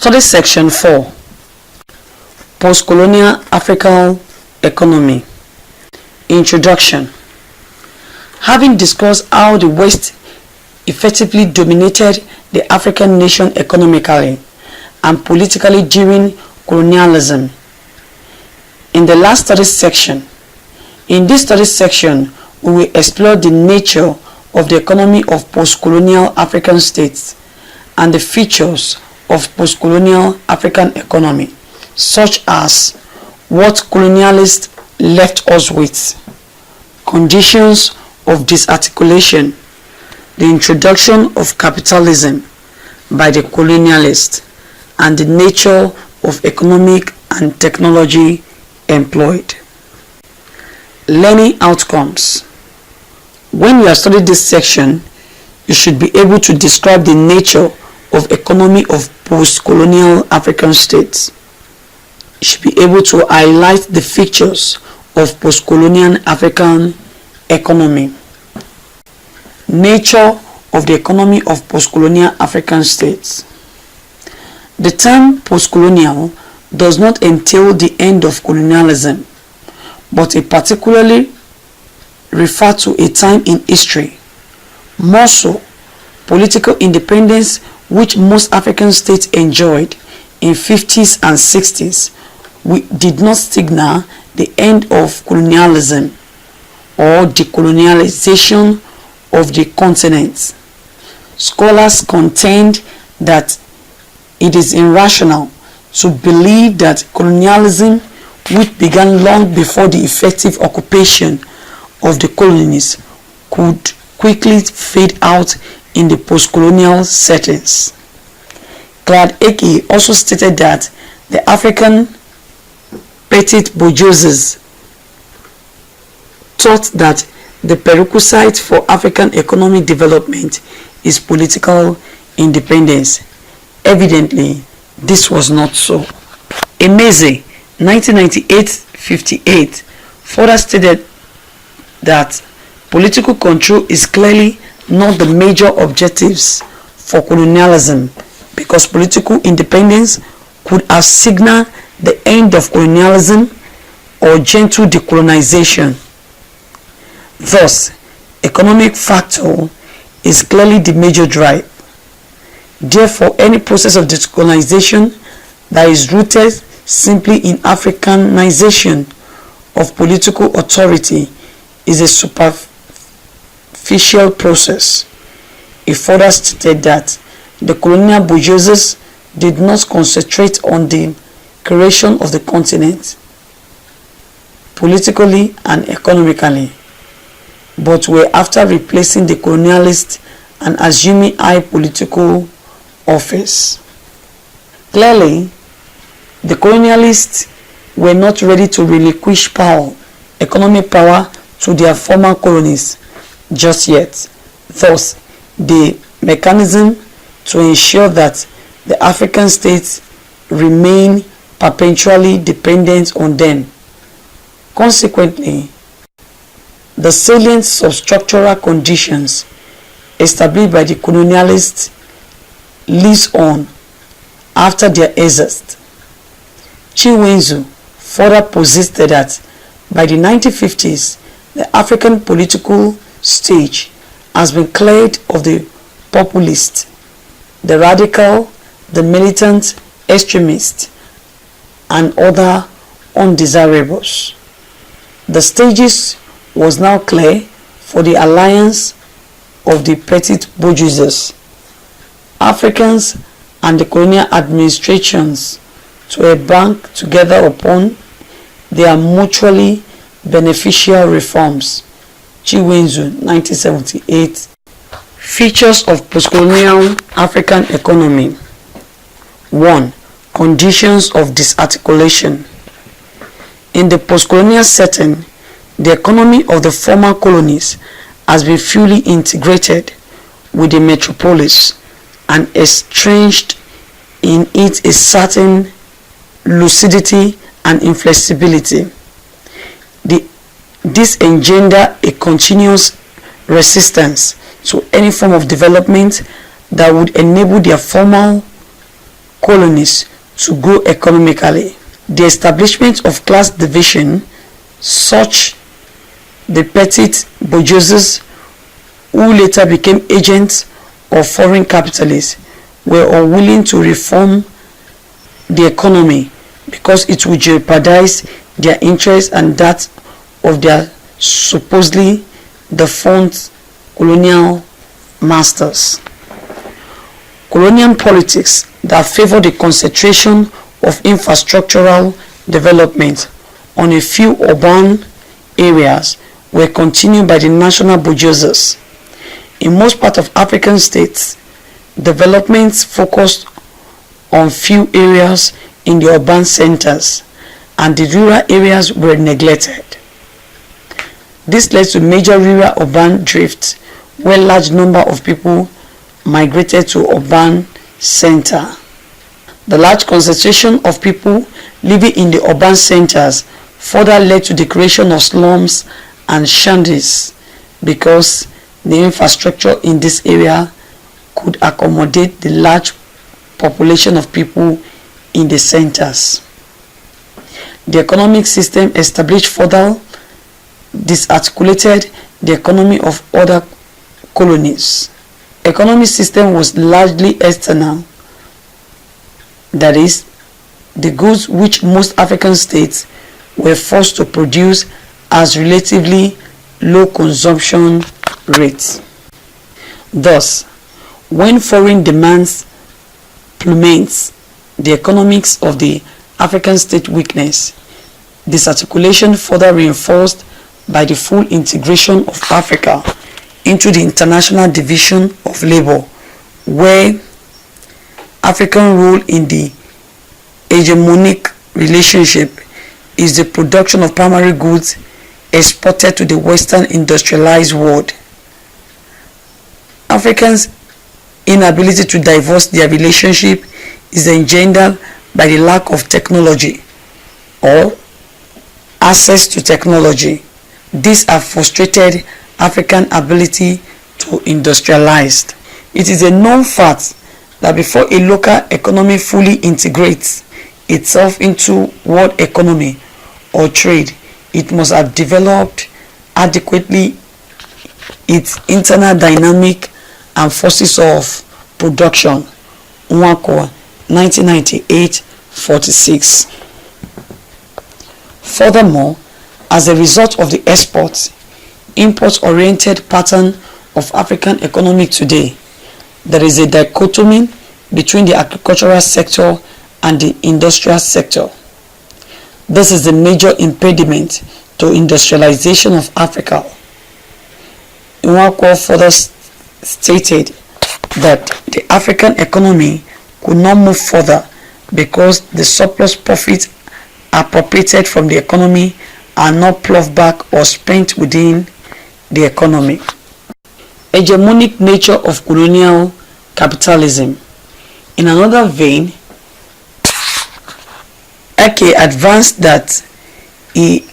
Study Section 4, Post-Colonial African Economy. Introduction. Having discussed how the West effectively dominated the African nation economically and politically during colonialism, in this study section, we will explore the nature of the economy of post-colonial African states and the features of post-colonial African economy, such as what colonialists left us with, conditions of disarticulation, the introduction of capitalism by the colonialists, and the nature of economic and technology employed. Learning outcomes. When you are studying this section, you should be able to describe the nature of economy of post-colonial African states. You should be able to highlight the features of post-colonial African economy. Nature of the economy of post-colonial African states. The term post-colonial does not entail the end of colonialism, but it particularly refers to a time in history, more so political independence, which most African states enjoyed in 50s and 60s, did not signal the end of colonialism or decolonialization of the continent. Scholars contend that it is irrational to believe that colonialism, which began long before the effective occupation of the colonies, could quickly fade out in the post-colonial settings. Claude Eke also stated that the African petite bourgeoisie thought that the prerequisite for African economic development is political independence. Evidently, this was not so. Emeze, 1998-58, further stated that political control is clearly not the major objectives for colonialism, because political independence could have signaled the end of colonialism or gentle decolonization. Thus, economic factor is clearly the major drive. Therefore, any process of decolonization that is rooted simply in Africanization of political authority is a superficial process. It further stated that the colonial bourgeoisie did not concentrate on the creation of the continent politically and economically, but were after replacing the colonialists and assuming high political office. Clearly, the colonialists were not ready to relinquish economic power to their former colonies just yet. Thus, the mechanism to ensure that the African states remain perpetually dependent on them. Consequently, the salient substructural conditions established by the colonialists lives on after their exit. Chiwenzu further posited that by the 1950s, the African political stage has been cleared of the populist, the radical, the militant, extremist, and other undesirables. The stages was now clear for the alliance of the petite bourgeoisie, Africans, and the colonial administrations to bank together upon their mutually beneficial reforms. Chiwenzu, 1978. Features of post-colonial African economy. 1. Conditions of disarticulation. In the post-colonial setting, the economy of the former colonies has been fully integrated with the metropolis and estranged in it a certain lucidity and inflexibility. This engender a continuous resistance to any form of development that would enable their formal colonies to grow economically. The establishment of class division, such the petite bourgeoisie, who later became agents of foreign capitalists, were unwilling to reform the economy because it would jeopardize their interests and that of their supposedly defunct colonial masters. Colonial politics that favored the concentration of infrastructural development on a few urban areas were continued by the national bourgeoisie. In most parts of African states, developments focused on few areas in the urban centers, and the rural areas were neglected. This led to major rural urban drift, where large number of people migrated to urban center. The large concentration of people living in the urban centers further led to the creation of slums and shanties because the infrastructure in this area could accommodate the large population of people in the centers. The economic system established further disarticulated the economy of other colonies. Economic system was largely external, that is, the goods which most African states were forced to produce as relatively low consumption rates. Thus, when foreign demands plummets, the economics of the African state weakness, this articulation further reinforced by the full integration of Africa into the international division of labor, where African role in the hegemonic relationship is the production of primary goods exported to the Western industrialized world. Africans' inability to divorce their relationship is engendered by the lack of technology or access to technology. These have frustrated African ability to industrialize. It is a known fact that before a local economy fully integrates itself into world economy or trade, it must have developed adequately its internal dynamic and forces of production. Nwako, 1998-46. Furthermore, as a result of the import-oriented pattern of African economy today, there is a dichotomy between the agricultural sector and the industrial sector. This is the major impediment to industrialization of Africa. Nwako further stated that the African economy could not move further because the surplus profits appropriated from the economy are not ploughed back or spent within the economy. Hegemonic nature of colonial capitalism. In another vein, Eke advanced that the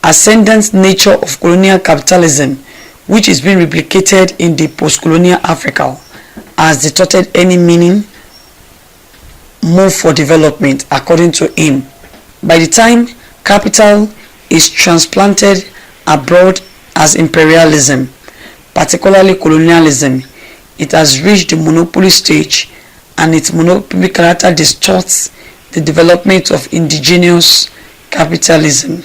ascendant nature of colonial capitalism, which is being replicated in the post-colonial Africa, has distorted any meaning move for development, according to him. By the time capital is transplanted abroad as imperialism, particularly colonialism, it has reached the monopoly stage, and its monopoly character distorts the development of indigenous capitalism.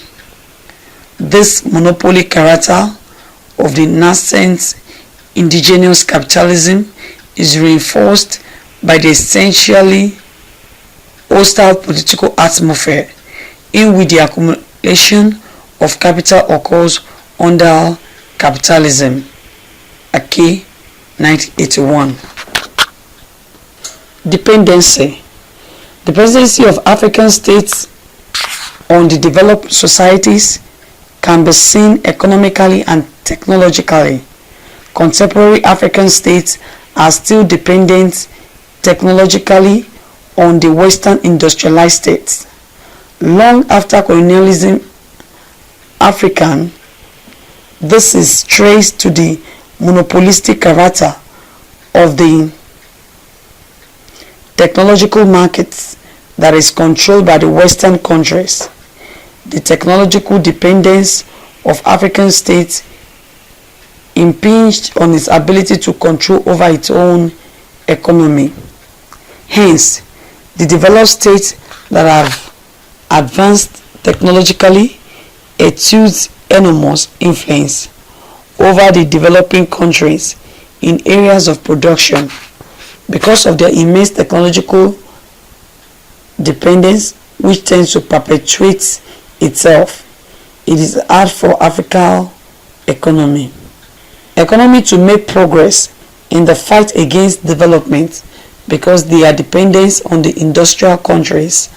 This monopoly character of the nascent indigenous capitalism is reinforced by the essentially hostile political atmosphere in which the accumulation of capital occurs under capitalism. Ake, 1981. Dependency. Dependency of African states on the developed societies can be seen economically and technologically. Contemporary African states are still dependent technologically on the Western industrialized states. Long after colonialism, this is traced to the monopolistic character of the technological market that is controlled by the Western countries. The technological dependence of African states impinged on its ability to control over its own economy. Hence, the developed states that have advanced technologically exude enormous influence over the developing countries in areas of production. Because of their immense technological dependence, which tends to perpetuate itself, it is hard for African economy to make progress in the fight against development, because they are dependent on the industrial countries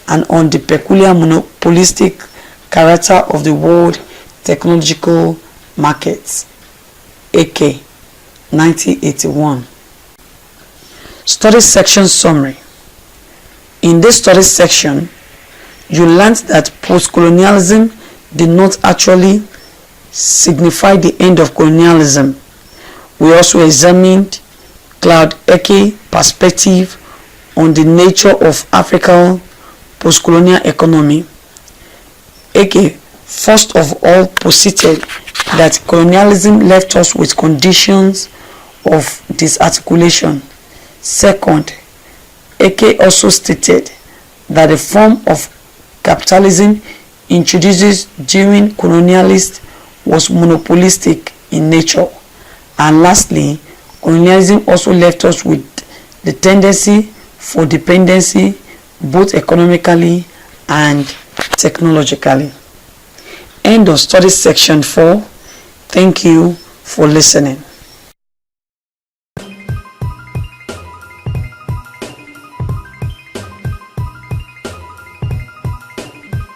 and on the peculiar monopolistic character of the world technological markets. AK 1981. Study section summary. In this study section, you learned that post-colonialism did not actually signify the end of colonialism. We also examined Claude Eke perspective on the nature of African post-colonial economy. Eke first of all posited that colonialism left us with conditions of disarticulation. Second, Eke also stated that the form of capitalism introduced during colonialists was monopolistic in nature. And lastly, colonialism also left us with the tendency for dependency, both economically and technologically. End of study section 4. Thank you for listening.